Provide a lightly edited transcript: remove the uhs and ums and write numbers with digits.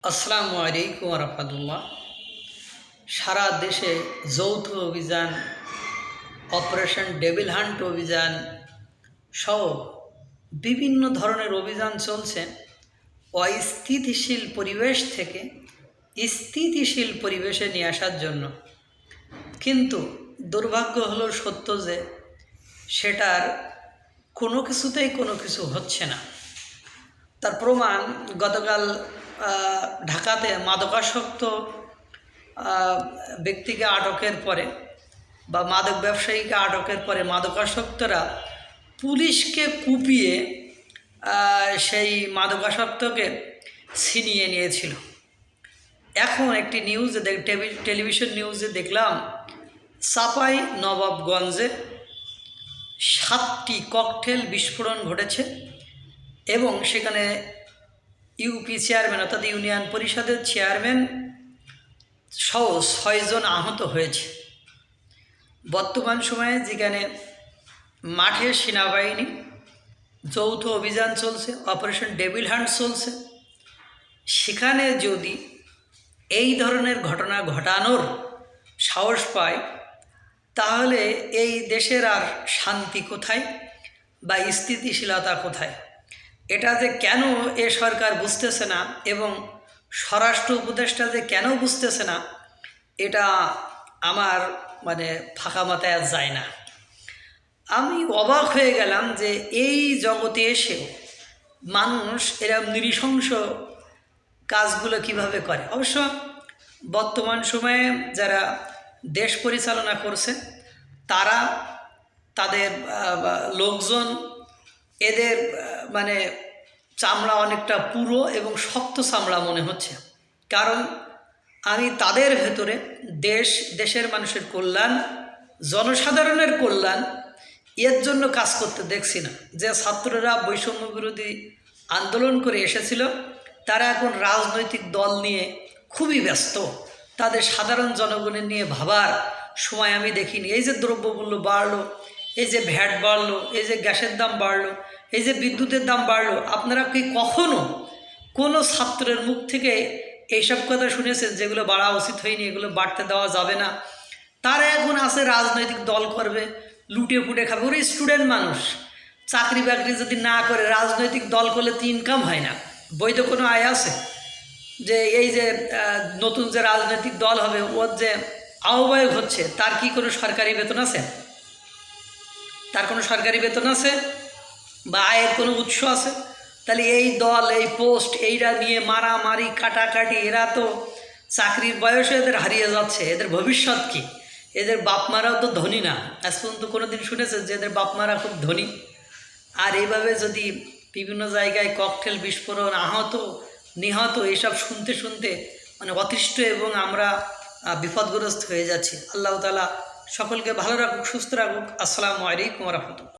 আসসালামু আলাইকুম রহমতুল্লাহ। সারা দেশে যৌথ অভিযান, অপারেশন ডেভিল হান্ট অভিযান সহ বিভিন্ন ধরনের অভিযান চলছে অস্থিতিশীল পরিবেশ থেকে স্থিতিশীল পরিবেশে নিয়ে আসার জন্য। কিন্তু দুর্ভাগ্য হলো সত্য যে সেটার কোনো কিছুতেই কোনো কিছু হচ্ছে না। তার প্রমাণ গতকাল ঢাকাতে মাদকাসক্ত ব্যক্তিকে আটকের পরে বা মাদক ব্যবসায়ীকে আটকের পরে মাদকাসক্তরা পুলিশকে কুপিয়ে সেই মাদকাসক্তকে ছিনিয়ে নিয়েছিল। এখন একটি নিউজে টেলিভিশন নিউজে দেখলাম চাঁপাই নবাবগঞ্জে 7টি ককটেল বিস্ফোরণ ঘটেছে এবং সেখানে ইউপি চেয়ারম্যান অর্থাৎ ইউনিয়ন পরিষদের চেয়ারম্যান সহ 6 জন আহত হয়েছে। বর্তমান সময়ে যেখানে মাঠে সেনাবাহিনী যৌথ অভিযান চলছে, অপারেশন ডেভিল হান্ট চলছে, সেখানে যদি এই ধরনের ঘটনা ঘটানোর সাহস পায় তাহলে এই দেশের আর শান্তি কোথায় বা স্থিতিশীলতা কোথায়? এটা যে কেন এ সরকার বুঝতেছে না এবং স্বরাষ্ট্র উপদেষ্টা যে কেন বুঝতেছে না, এটা আমার ফাঁকা মাথায় যায় না। আমি অবাক হয়ে গেলাম যে এই জগতে এসেও মানুষ এরকম নৃশংস কাজগুলো কিভাবে করে। অবশ্য বর্তমান সময়ে যারা দেশ পরিচালনা করছে তারা তাদের লোকজন এদের চামড়া অনেকটা পুরো এবং শক্ত চামড়া মনে হচ্ছে। কারণ আমি তাদের ভেতরে দেশের মানুষের কল্যাণ, জনসাধারণের কল্যাণ এর জন্য কাজ করতে দেখছি না। যে ছাত্ররা বৈষম্য বিরোধী আন্দোলন করে এসেছিল তারা এখন রাজনৈতিক দল নিয়ে খুবই ব্যস্ত। তাদের সাধারণ জনগণের নিয়ে ভাবার সময় আমি দেখিনি। এই যে দ্রব্যমূল্য বাড়লো, এই যে ভ্যাট বাড়লো, এই যে গ্যাসের দাম বাড়লো, এই যে বিদ্যুতের দাম বাড়লো, আপনারা কি কখনো কোনো ছাত্রের মুখ থেকে এইসব কথা শুনেছেন যেগুলো বাড়া উচিত হয়নি, এগুলো বাড়তে দেওয়া যাবে না? তারা এখন আছে রাজনৈতিক দল করবে, লুটে ফুটে খাবে। ওরা স্টুডেন্ট মানুষ, চাকরি বাকরি যদি না করে রাজনৈতিক দল করলে তো ইনকাম হয় না, বৈধ কোনো আয় আছে? যে এই যে নতুন যে রাজনৈতিক দল হবে ওর যে আহ্বায়ক হচ্ছে তার কি কোনো সরকারি বেতন আছে? তার কোনো সরকারি বেতন আছে বা আয়ের কোনো উৎস আছে? তাহলে এই দল, এই পোস্ট, এইটা নিয়ে মারামারি কাটাকাটি, এরা তো চাকরির বয়সে এদের হারিয়ে যাচ্ছে। এদের ভবিষ্যৎ কি? এদের বাপমারাও তো ধনী না। আজ পর্যন্ত কোনো দিন শুনেছে যে এদের বাপমারা খুব ধনী? আর এইভাবে যদি বিভিন্ন জায়গায় ককটেল বিস্ফোরণ, আহত নিহত এইসব শুনতে শুনতে অতিষ্ঠ এবং আমরা বিপদগ্রস্ত হয়ে যাচ্ছি। আল্লাহ তাআলা সকলকে ভালো রাখুক, সুস্থ রাখুক। আসসালামু আলাইকুম রহমতুল্লাহ।